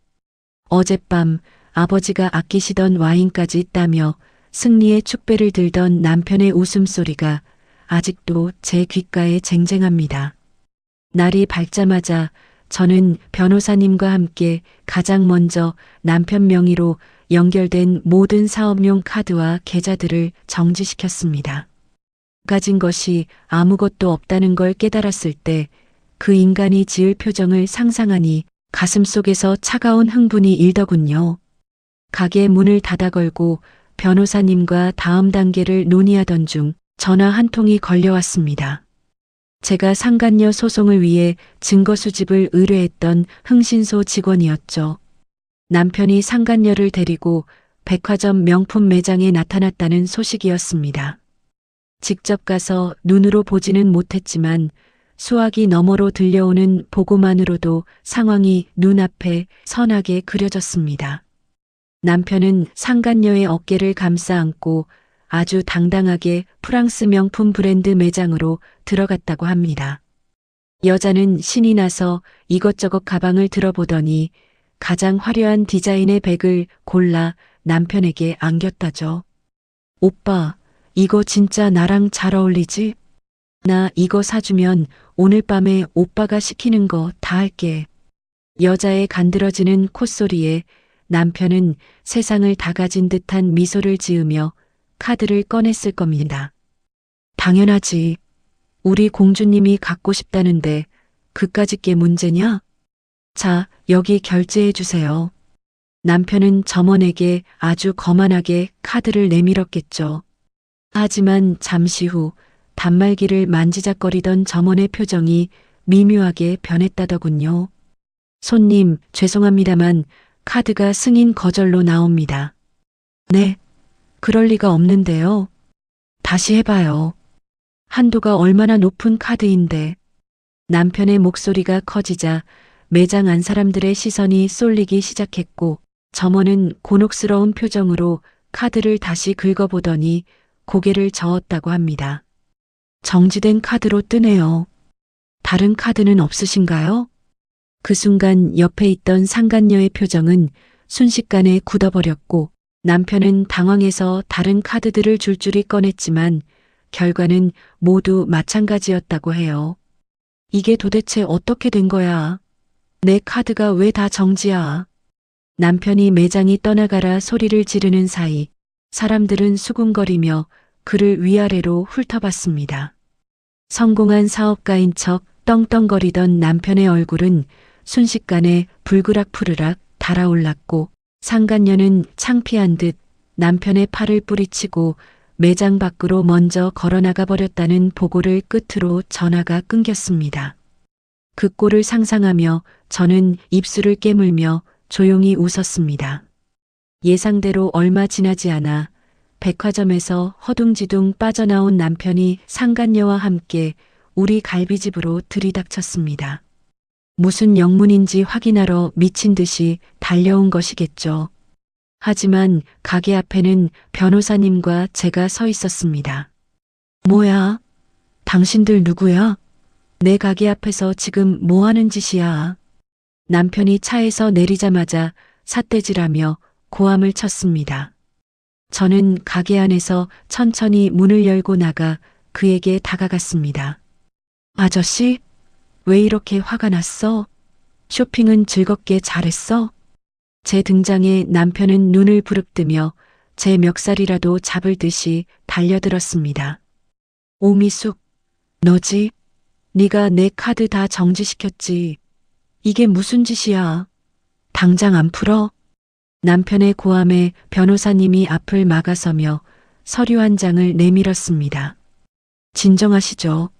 어젯밤 아버지가 아끼시던 와인까지 따며 승리의 축배를 들던 남편의 웃음소리가 아직도 제 귓가에 쟁쟁합니다. 날이 밝자마자 저는 변호사님과 함께 가장 먼저 남편 명의로 연결된 모든 사업용 카드와 계좌들을 정지시켰습니다. 가진 것이 아무것도 없다는 걸 깨달았을 때 그 인간이 지을 표정을 상상하니 가슴속에서 차가운 흥분이 일더군요. 가게 문을 닫아 걸고 변호사님과 다음 단계를 논의하던 중 전화 한 통이 걸려왔습니다. 제가 상간녀 소송을 위해 증거 수집을 의뢰했던 흥신소 직원이었죠. 남편이 상간녀를 데리고 백화점 명품 매장에 나타났다는 소식이었습니다. 직접 가서 눈으로 보지는 못했지만 수화기 너머로 들려오는 보고만으로도 상황이 눈앞에 선하게 그려졌습니다. 남편은 상간녀의 어깨를 감싸 안고 아주 당당하게 프랑스 명품 브랜드 매장으로 들어갔다고 합니다. 여자는 신이 나서 이것저것 가방을 들어보더니 가장 화려한 디자인의 백을 골라 남편에게 안겼다죠. 오빠, 이거 진짜 나랑 잘 어울리지? 나 이거 사주면 오늘 밤에 오빠가 시키는 거 다 할게. 여자의 간드러지는 콧소리에 남편은 세상을 다 가진 듯한 미소를 지으며 카드를 꺼냈을 겁니다. 당연하지. 우리 공주님이 갖고 싶다는데 그까짓 게 문제냐? 자, 여기 결제해 주세요. 남편은 점원에게 아주 거만하게 카드를 내밀었겠죠. 하지만 잠시 후 단말기를 만지작거리던 점원의 표정이 미묘하게 변했다더군요. 손님, 죄송합니다만 카드가 승인 거절로 나옵니다. 네, 그럴 리가 없는데요. 다시 해봐요. 한도가 얼마나 높은 카드인데. 남편의 목소리가 커지자 매장 안 사람들의 시선이 쏠리기 시작했고 점원은 곤혹스러운 표정으로 카드를 다시 긁어보더니 고개를 저었다고 합니다. 정지된 카드로 뜨네요. 다른 카드는 없으신가요? 그 순간 옆에 있던 상간녀의 표정은 순식간에 굳어버렸고 남편은 당황해서 다른 카드들을 줄줄이 꺼냈지만 결과는 모두 마찬가지였다고 해요. 이게 도대체 어떻게 된 거야? 내 카드가 왜 다 정지야? 남편이 매장이 떠나가라 소리를 지르는 사이 사람들은 수군거리며 그를 위아래로 훑어봤습니다. 성공한 사업가인 척 떵떵거리던 남편의 얼굴은 순식간에 불그락푸르락 달아올랐고 상간녀는 창피한 듯 남편의 팔을 뿌리치고 매장 밖으로 먼저 걸어나가 버렸다는 보고를 끝으로 전화가 끊겼습니다. 그 꼴을 상상하며 저는 입술을 깨물며 조용히 웃었습니다. 예상대로 얼마 지나지 않아 백화점에서 허둥지둥 빠져나온 남편이 상간녀와 함께 우리 갈비집으로 들이닥쳤습니다. 무슨 영문인지 확인하러 미친 듯이 달려온 것이겠죠. 하지만 가게 앞에는 변호사님과 제가 서 있었습니다. 뭐야? 당신들 누구야? 내 가게 앞에서 지금 뭐 하는 짓이야? 남편이 차에서 내리자마자 삿대질하며 고함을 쳤습니다. 저는 가게 안에서 천천히 문을 열고 나가 그에게 다가갔습니다. 아저씨, 왜 이렇게 화가 났어? 쇼핑은 즐겁게 잘했어? 제 등장에 남편은 눈을 부릅뜨며 제 멱살이라도 잡을 듯이 달려들었습니다. 오미숙, 너지? 네가 내 카드 다 정지시켰지. 이게 무슨 짓이야? 당장 안 풀어? 남편의 고함에 변호사님이 앞을 막아서며 서류 한 장을 내밀었습니다. 진정하시죠.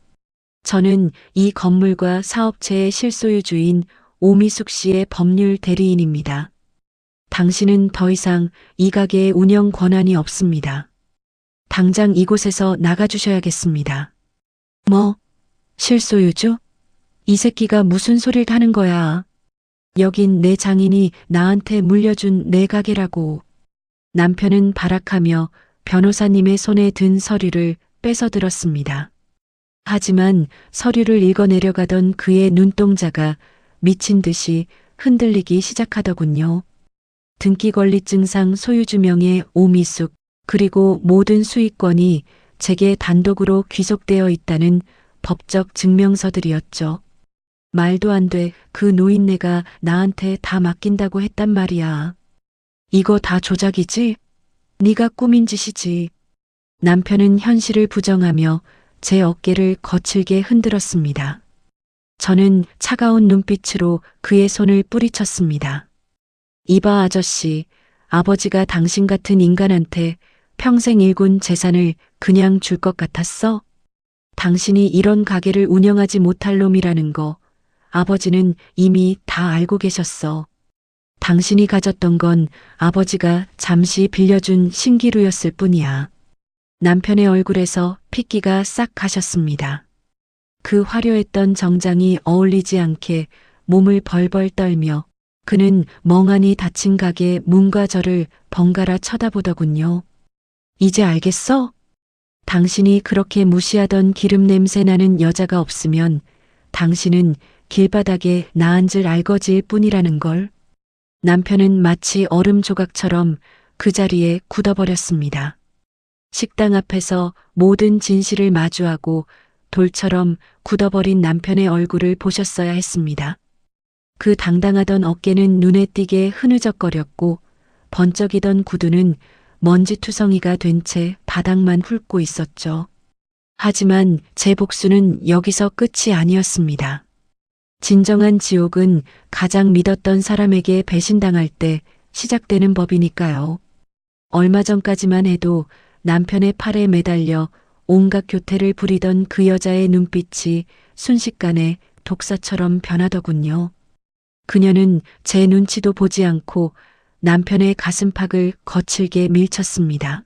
저는 이 건물과 사업체의 실소유주인 오미숙 씨의 법률 대리인입니다. 당신은 더 이상 이 가게의 운영 권한이 없습니다. 당장 이곳에서 나가주셔야겠습니다. 뭐? 실소유주? 이 새끼가 무슨 소리를 하는 거야? 여긴 내 장인이 나한테 물려준 내 가게라고. 남편은 발악하며 변호사님의 손에 든 서류를 뺏어 들었습니다. 하지만 서류를 읽어내려가던 그의 눈동자가 미친 듯이 흔들리기 시작하더군요. 등기권리증상 소유주명의 오미숙, 그리고 모든 수익권이 제게 단독으로 귀속되어 있다는 법적 증명서들이었죠. 말도 안 돼. 그 노인네가 나한테 다 맡긴다고 했단 말이야. 이거 다 조작이지? 네가 꾸민 짓이지. 남편은 현실을 부정하며 제 어깨를 거칠게 흔들었습니다. 저는 차가운 눈빛으로 그의 손을 뿌리쳤습니다. 이봐 아저씨, 아버지가 당신 같은 인간한테 평생 일군 재산을 그냥 줄 것 같았어? 당신이 이런 가게를 운영하지 못할 놈이라는 거 아버지는 이미 다 알고 계셨어. 당신이 가졌던 건 아버지가 잠시 빌려준 신기루였을 뿐이야. 남편의 얼굴에서 핏기가 싹 가셨습니다. 그 화려했던 정장이 어울리지 않게 몸을 벌벌 떨며 그는 멍하니 닫힌 가게 문과 저를 번갈아 쳐다보더군요. 이제 알겠어? 당신이 그렇게 무시하던 기름 냄새 나는 여자가 없으면 당신은 길바닥에 나앉을 알거지일 뿐이라는 걸. 남편은 마치 얼음 조각처럼 그 자리에 굳어버렸습니다. 식당 앞에서 모든 진실을 마주하고 돌처럼 굳어버린 남편의 얼굴을 보셨어야 했습니다. 그 당당하던 어깨는 눈에 띄게 흐느적거렸고 번쩍이던 구두는 먼지투성이가 된 채 바닥만 훑고 있었죠. 하지만 제 복수는 여기서 끝이 아니었습니다. 진정한 지옥은 가장 믿었던 사람에게 배신당할 때 시작되는 법이니까요. 얼마 전까지만 해도 남편의 팔에 매달려 온갖 교태를 부리던 그 여자의 눈빛이 순식간에 독사처럼 변하더군요. 그녀는 제 눈치도 보지 않고 남편의 가슴팍을 거칠게 밀쳤습니다.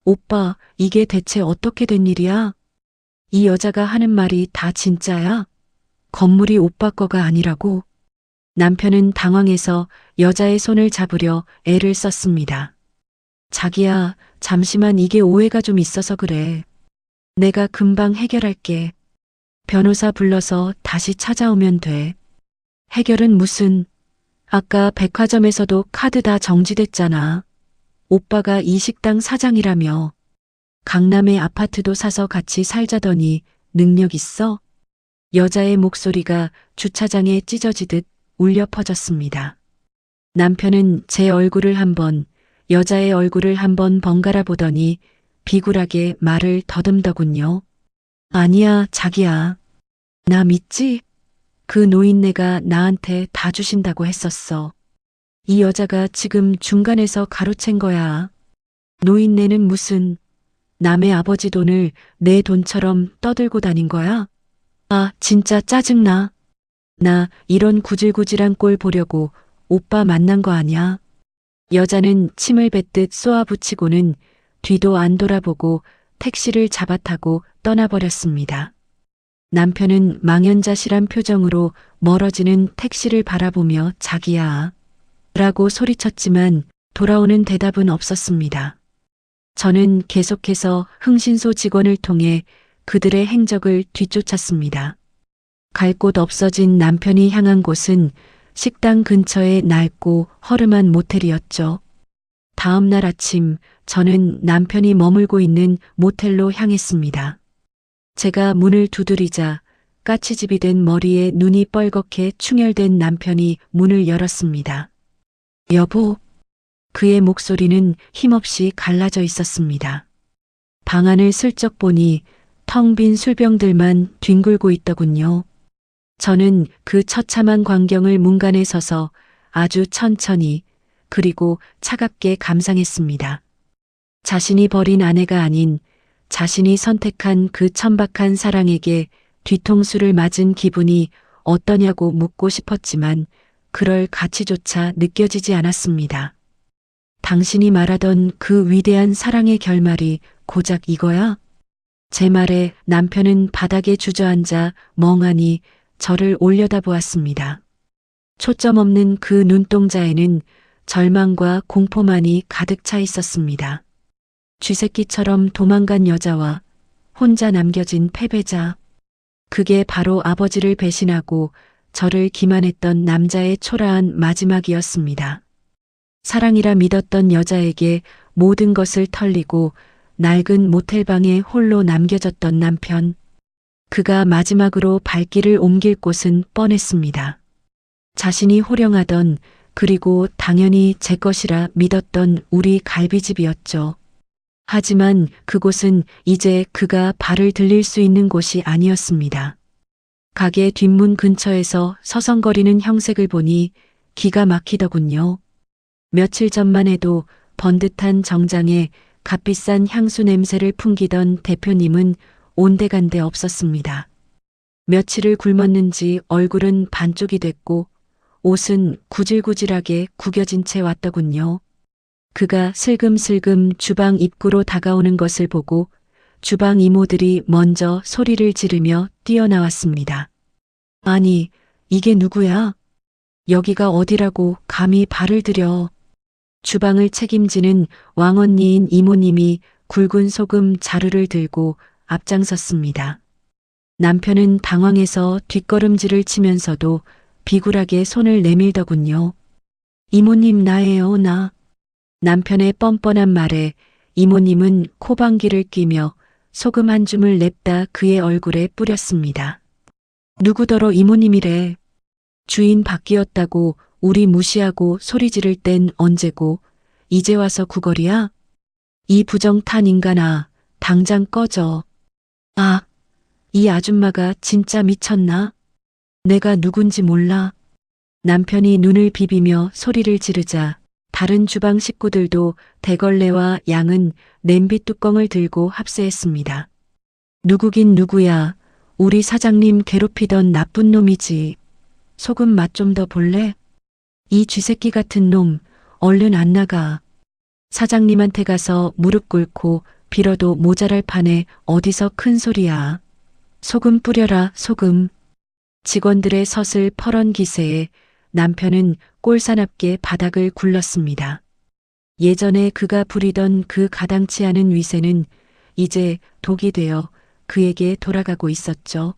오빠, 이게 대체 어떻게 된 일이야? 이 여자가 하는 말이 다 진짜야? 건물이 오빠 거가 아니라고? 남편은 당황해서 여자의 손을 잡으려 애를 썼습니다. 자기야, 잠시만 이게 오해가 좀 있어서 그래. 내가 금방 해결할게. 변호사 불러서 다시 찾아오면 돼. 해결은 무슨? 아까 백화점에서도 카드 다 정지됐잖아. 오빠가 이 식당 사장이라며. 강남에 아파트도 사서 같이 살자더니 능력 있어? 여자의 목소리가 주차장에 찢어지듯 울려 퍼졌습니다. 남편은 제 얼굴을 한번, 여자의 얼굴을 한번 번갈아 보더니 비굴하게 말을 더듬더군요. 아니야, 자기야. 나 믿지? 그 노인네가 나한테 다 주신다고 했었어. 이 여자가 지금 중간에서 가로챈 거야. 노인네는 무슨 남의 아버지 돈을 내 돈처럼 떠들고 다닌 거야? 아, 진짜 짜증나. 나 이런 구질구질한 꼴 보려고 오빠 만난 거 아냐? 여자는 침을 뱉듯 쏘아붙이고는 뒤도 안 돌아보고 택시를 잡아타고 떠나버렸습니다. 남편은 망연자실한 표정으로 멀어지는 택시를 바라보며 자기야 라고 소리쳤지만 돌아오는 대답은 없었습니다. 저는 계속해서 흥신소 직원을 통해 그들의 행적을 뒤쫓았습니다. 갈 곳 없어진 남편이 향한 곳은 식당 근처의 낡고 허름한 모텔이었죠. 다음 날 아침 저는 남편이 머물고 있는 모텔로 향했습니다. 제가 문을 두드리자 까치집이 된 머리에 눈이 뻘겋게 충혈된 남편이 문을 열었습니다. 여보, 그의 목소리는 힘없이 갈라져 있었습니다. 방 안을 슬쩍 보니 텅 빈 술병들만 뒹굴고 있더군요. 저는 그 처참한 광경을 문간에 서서 아주 천천히 그리고 차갑게 감상했습니다. 자신이 버린 아내가 아닌 자신이 선택한 그 천박한 사랑에게 뒤통수를 맞은 기분이 어떠냐고 묻고 싶었지만 그럴 가치조차 느껴지지 않았습니다. 당신이 말하던 그 위대한 사랑의 결말이 고작 이거야? 제 말에 남편은 바닥에 주저앉아 멍하니 저를 올려다보았습니다. 초점 없는 그 눈동자에는 절망과 공포만이 가득 차 있었습니다. 쥐새끼처럼 도망간 여자와 혼자 남겨진 패배자. 그게 바로 아버지를 배신하고 저를 기만했던 남자의 초라한 마지막이었습니다. 사랑이라 믿었던 여자에게 모든 것을 털리고 낡은 모텔방에 홀로 남겨졌던 남편. 그가 마지막으로 발길을 옮길 곳은 뻔했습니다. 자신이 호령하던 그리고 당연히 제 것이라 믿었던 우리 갈비집이었죠. 하지만 그곳은 이제 그가 발을 들릴 수 있는 곳이 아니었습니다. 가게 뒷문 근처에서 서성거리는 형색을 보니 기가 막히더군요. 며칠 전만 해도 번듯한 정장에 값비싼 향수 냄새를 풍기던 대표님은 온데간데 없었습니다. 며칠을 굶었는지 얼굴은 반쪽이 됐고 옷은 구질구질하게 구겨진 채 왔더군요. 그가 슬금슬금 주방 입구로 다가오는 것을 보고 주방 이모들이 먼저 소리를 지르며 뛰어나왔습니다. 아니, 이게 누구야? 여기가 어디라고 감히 발을 들여. 주방을 책임지는 왕언니인 이모님이 굵은 소금 자루를 들고 앞장섰습니다. 남편은 당황해서 뒷걸음질을 치면서도 비굴하게 손을 내밀더군요. 이모님 나예요, 나. 남편의 뻔뻔한 말에 이모님은 코방귀를 뀌며 소금 한 줌을 냅다 그의 얼굴에 뿌렸습니다. 누구더러 이모님이래. 주인 바뀌었다고 우리 무시하고 소리 지를 땐 언제고 이제 와서 구걸이야? 이 부정탄 인간아, 당장 꺼져. 아, 이 아줌마가 진짜 미쳤나? 내가 누군지 몰라. 남편이 눈을 비비며 소리를 지르자 다른 주방 식구들도 대걸레와 양은 냄비 뚜껑을 들고 합세했습니다. 누구긴 누구야. 우리 사장님 괴롭히던 나쁜 놈이지. 소금 맛 좀 더 볼래? 이 쥐새끼 같은 놈, 얼른 안 나가. 사장님한테 가서 무릎 꿇고 빌어도 모자랄 판에 어디서 큰 소리야. 소금 뿌려라, 소금. 직원들의 서슬 퍼런 기세에 남편은 꼴사납게 바닥을 굴렀습니다. 예전에 그가 부리던 그 가당치 않은 위세는 이제 독이 되어 그에게 돌아가고 있었죠.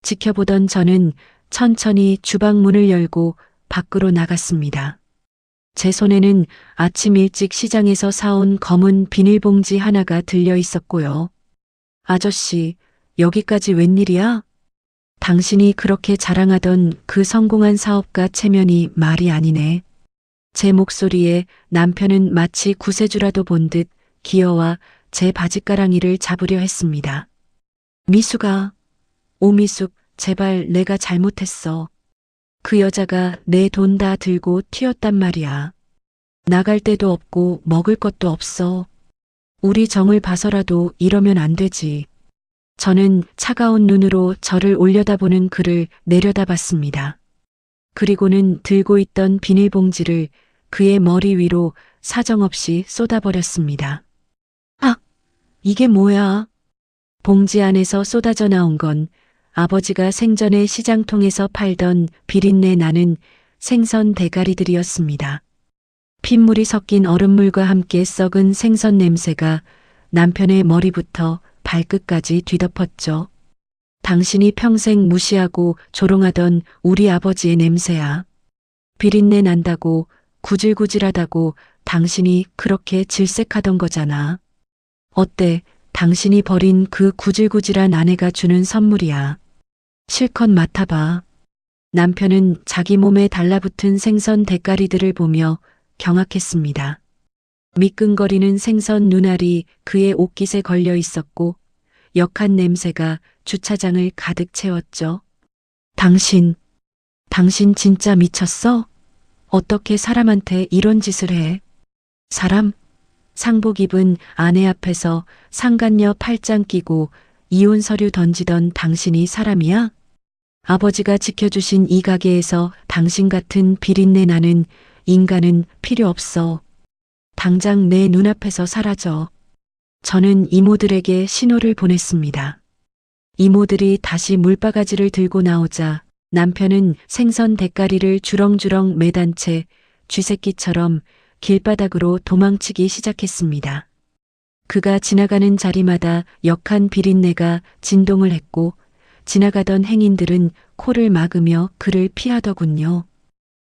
지켜보던 저는 천천히 주방 문을 열고 밖으로 나갔습니다. 제 손에는 아침 일찍 시장에서 사온 검은 비닐봉지 하나가 들려 있었고요. 아저씨, 여기까지 웬일이야? 당신이 그렇게 자랑하던 그 성공한 사업가 체면이 말이 아니네. 제 목소리에 남편은 마치 구세주라도 본 듯 기어와 제 바짓가랑이를 잡으려 했습니다. 미숙아, 오미숙, 제발 내가 잘못했어. 그 여자가 내 돈 다 들고 튀었단 말이야. 나갈 데도 없고 먹을 것도 없어. 우리 정을 봐서라도 이러면 안 되지. 저는 차가운 눈으로 저를 올려다보는 그를 내려다봤습니다. 그리고는 들고 있던 비닐봉지를 그의 머리 위로 사정없이 쏟아버렸습니다. 아, 이게 뭐야? 봉지 안에서 쏟아져 나온 건 아버지가 생전에 시장통에서 팔던 비린내 나는 생선 대가리들이었습니다. 핏물이 섞인 얼음물과 함께 썩은 생선 냄새가 남편의 머리부터 발끝까지 뒤덮었죠. 당신이 평생 무시하고 조롱하던 우리 아버지의 냄새야. 비린내 난다고 구질구질하다고 당신이 그렇게 질색하던 거잖아. 어때? 당신이 버린 그 구질구질한 아내가 주는 선물이야. 실컷 맡아봐. 남편은 자기 몸에 달라붙은 생선 대가리들을 보며 경악했습니다. 미끈거리는 생선 눈알이 그의 옷깃에 걸려 있었고 역한 냄새가 주차장을 가득 채웠죠. 당신 진짜 미쳤어? 어떻게 사람한테 이런 짓을 해? 사람? 상복 입은 아내 앞에서 상간녀 팔짱 끼고 이혼 서류 던지던 당신이 사람이야? 아버지가 지켜주신 이 가게에서 당신 같은 비린내 나는 인간은 필요 없어. 당장 내 눈앞에서 사라져. 저는 이모들에게 신호를 보냈습니다. 이모들이 다시 물바가지를 들고 나오자 남편은 생선 대가리를 주렁주렁 매단 채 쥐새끼처럼 길바닥으로 도망치기 시작했습니다. 그가 지나가는 자리마다 역한 비린내가 진동을 했고 지나가던 행인들은 코를 막으며 그를 피하더군요.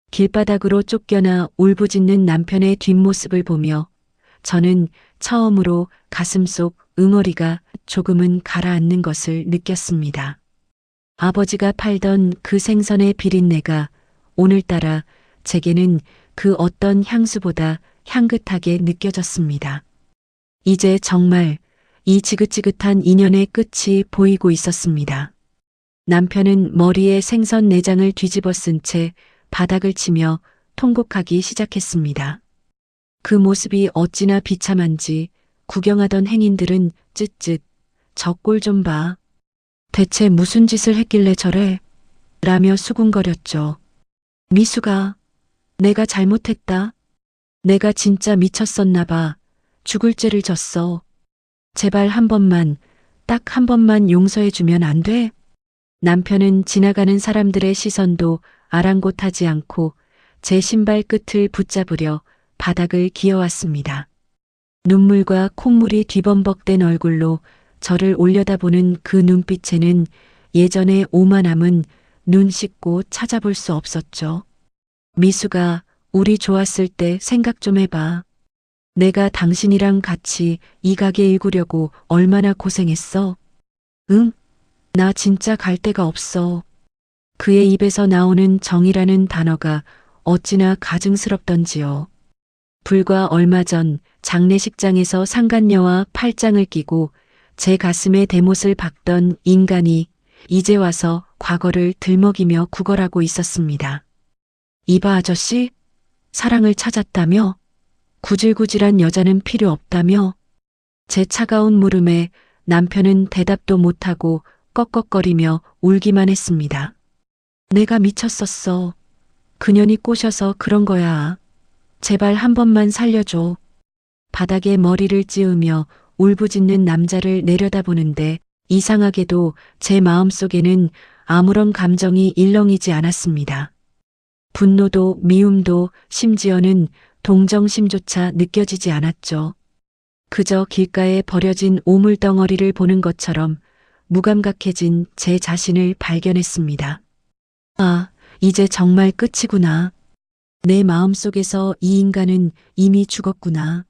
길바닥으로 쫓겨나 울부짖는 남편의 뒷모습을 보며 저는 처음으로 가슴속 응어리가 조금은 가라앉는 것을 느꼈습니다. 아버지가 팔던 그 생선의 비린내가 오늘따라 제게는 그 어떤 향수보다 향긋하게 느껴졌습니다. 이제 정말 이 지긋지긋한 인연의 끝이 보이고 있었습니다. 남편은 머리에 생선 내장을 뒤집어 쓴 채 바닥을 치며 통곡하기 시작했습니다. 그 모습이 어찌나 비참한지 구경하던 행인들은 쯧쯧 저 꼴 좀 봐. 대체 무슨 짓을 했길래 저래? 라며 수군거렸죠. 미수가 내가 잘못했다. 내가 진짜 미쳤었나 봐. 죽을 죄를 졌어. 제발 한 번만, 딱 한 번만 용서해주면 안 돼? 남편은 지나가는 사람들의 시선도 아랑곳하지 않고 제 신발 끝을 붙잡으려 바닥을 기어왔습니다. 눈물과 콧물이 뒤범벅된 얼굴로 저를 올려다보는 그 눈빛에는 예전의 오만함은 눈 씻고 찾아볼 수 없었죠. 미수가 우리 좋았을 때 생각 좀 해봐. 내가 당신이랑 같이 이 가게 일구려고 얼마나 고생했어. 응? 나 진짜 갈 데가 없어. 그의 입에서 나오는 정이라는 단어가 어찌나 가증스럽던지요. 불과 얼마 전 장례식장에서 상간녀와 팔짱을 끼고 제 가슴에 대못을 박던 인간이 이제 와서 과거를 들먹이며 구걸하고 있었습니다. 이봐 아저씨, 사랑을 찾았다며? 구질구질한 여자는 필요 없다며? 제 차가운 물음에 남편은 대답도 못하고 꺽꺽거리며 울기만 했습니다. 내가 미쳤었어. 그년이 꼬셔서 그런 거야. 제발 한 번만 살려줘. 바닥에 머리를 찌우며 울부짖는 남자를 내려다보는데 이상하게도 제 마음속에는 아무런 감정이 일렁이지 않았습니다. 분노도 미움도 심지어는 동정심조차 느껴지지 않았죠. 그저 길가에 버려진 오물덩어리를 보는 것처럼 무감각해진 제 자신을 발견했습니다. 아, 이제 정말 끝이구나. 내 마음속에서 이 인간은 이미 죽었구나.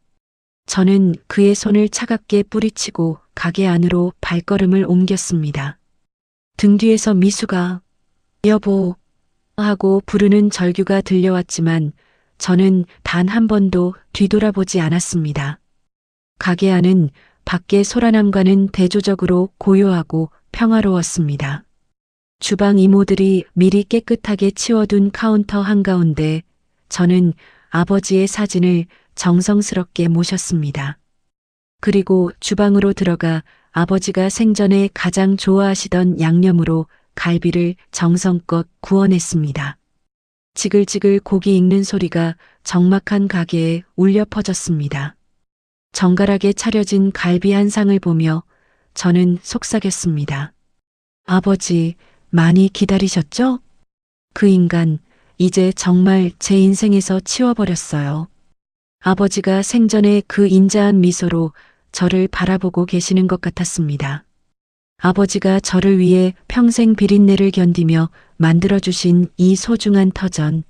저는 그의 손을 차갑게 뿌리치고 가게 안으로 발걸음을 옮겼습니다. 등 뒤에서 미수가 여보 하고 부르는 절규가 들려왔지만 저는 단 한 번도 뒤돌아보지 않았습니다. 가게 안은 밖의 소란함과는 대조적으로 고요하고 평화로웠습니다. 주방 이모들이 미리 깨끗하게 치워둔 카운터 한가운데 저는 아버지의 사진을 정성스럽게 모셨습니다. 그리고 주방으로 들어가 아버지가 생전에 가장 좋아하시던 양념으로 갈비를 정성껏 구워냈습니다. 지글지글 고기 익는 소리가 적막한 가게에 울려 퍼졌습니다. 정갈하게 차려진 갈비 한 상을 보며 저는 속삭였습니다. 아버지, 많이 기다리셨죠? 그 인간, 이제 정말 제 인생에서 치워버렸어요. 아버지가 생전에 그 인자한 미소로 저를 바라보고 계시는 것 같았습니다. 아버지가 저를 위해 평생 비린내를 견디며 만들어주신 이 소중한 터전,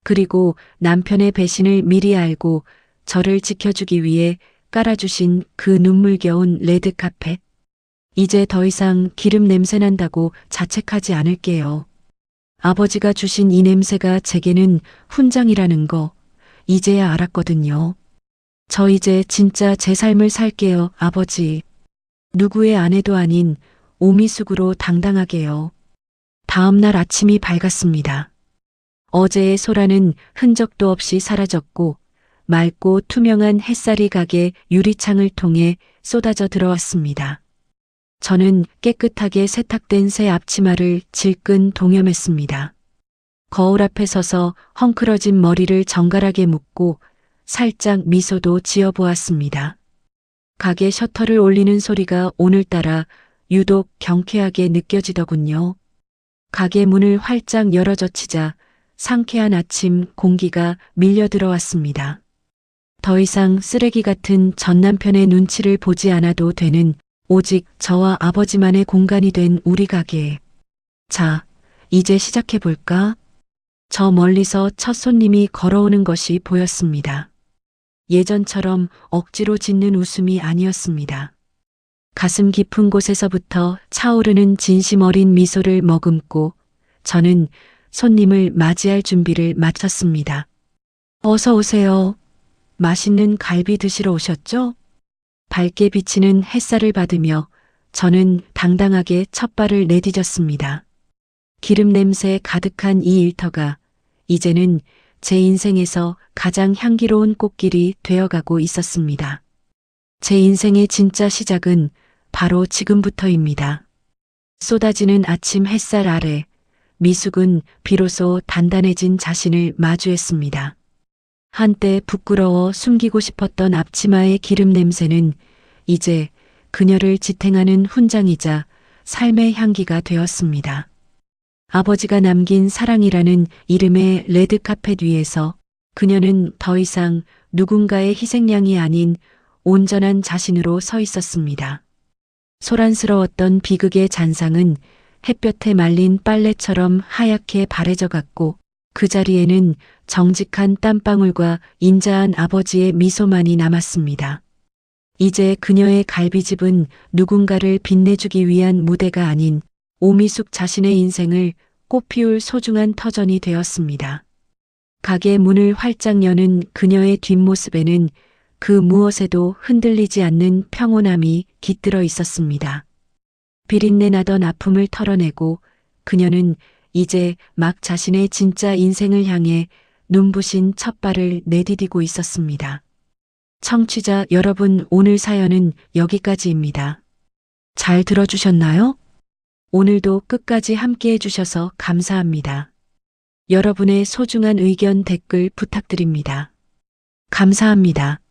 그리고 남편의 배신을 미리 알고 저를 지켜주기 위해 깔아주신 그 눈물겨운 레드카펫. 이제 더 이상 기름 냄새 난다고 자책하지 않을게요. 아버지가 주신 이 냄새가 제게는 훈장이라는 거 이제야 알았거든요. 저 이제 진짜 제 삶을 살게요, 아버지. 누구의 아내도 아닌 오미숙으로 당당하게요. 다음 날 아침이 밝았습니다. 어제의 소란은 흔적도 없이 사라졌고 맑고 투명한 햇살이 가게 유리창을 통해 쏟아져 들어왔습니다. 저는 깨끗하게 세탁된 새 앞치마를 질끈 동여맸습니다. 거울 앞에 서서 헝클어진 머리를 정갈하게 묶고 살짝 미소도 지어보았습니다. 가게 셔터를 올리는 소리가 오늘따라 유독 경쾌하게 느껴지더군요. 가게 문을 활짝 열어젖히자 상쾌한 아침 공기가 밀려 들어왔습니다. 더 이상 쓰레기 같은 전 남편의 눈치를 보지 않아도 되는 오직 저와 아버지만의 공간이 된 우리 가게. 자, 이제 시작해볼까? 저 멀리서 첫 손님이 걸어오는 것이 보였습니다. 예전처럼 억지로 짓는 웃음이 아니었습니다. 가슴 깊은 곳에서부터 차오르는 진심 어린 미소를 머금고 저는 손님을 맞이할 준비를 마쳤습니다. 어서 오세요. 맛있는 갈비 드시러 오셨죠? 밝게 비치는 햇살을 받으며 저는 당당하게 첫 발을 내디뎠습니다. 기름 냄새 가득한 이 일터가 이제는 제 인생에서 가장 향기로운 꽃길이 되어가고 있었습니다. 제 인생의 진짜 시작은 바로 지금부터입니다. 쏟아지는 아침 햇살 아래 미숙은 비로소 단단해진 자신을 마주했습니다. 한때 부끄러워 숨기고 싶었던 앞치마의 기름 냄새는 이제 그녀를 지탱하는 훈장이자 삶의 향기가 되었습니다. 아버지가 남긴 사랑이라는 이름의 레드카펫 위에서 그녀는 더 이상 누군가의 희생양이 아닌 온전한 자신으로 서 있었습니다. 소란스러웠던 비극의 잔상은 햇볕에 말린 빨래처럼 하얗게 바래져 갔고 그 자리에는 정직한 땀방울과 인자한 아버지의 미소만이 남았습니다. 이제 그녀의 갈비집은 누군가를 빛내주기 위한 무대가 아닌 오미숙 자신의 인생을 꽃피울 소중한 터전이 되었습니다. 가게 문을 활짝 여는 그녀의 뒷모습에는 그 무엇에도 흔들리지 않는 평온함이 깃들어 있었습니다. 비린내 나던 아픔을 털어내고 그녀는 이제 막 자신의 진짜 인생을 향해 눈부신 첫 발을 내디디고 있었습니다. 청취자 여러분, 오늘 사연은 여기까지입니다. 잘 들어주셨나요? 오늘도 끝까지 함께 해주셔서 감사합니다. 여러분의 소중한 의견 댓글 부탁드립니다. 감사합니다.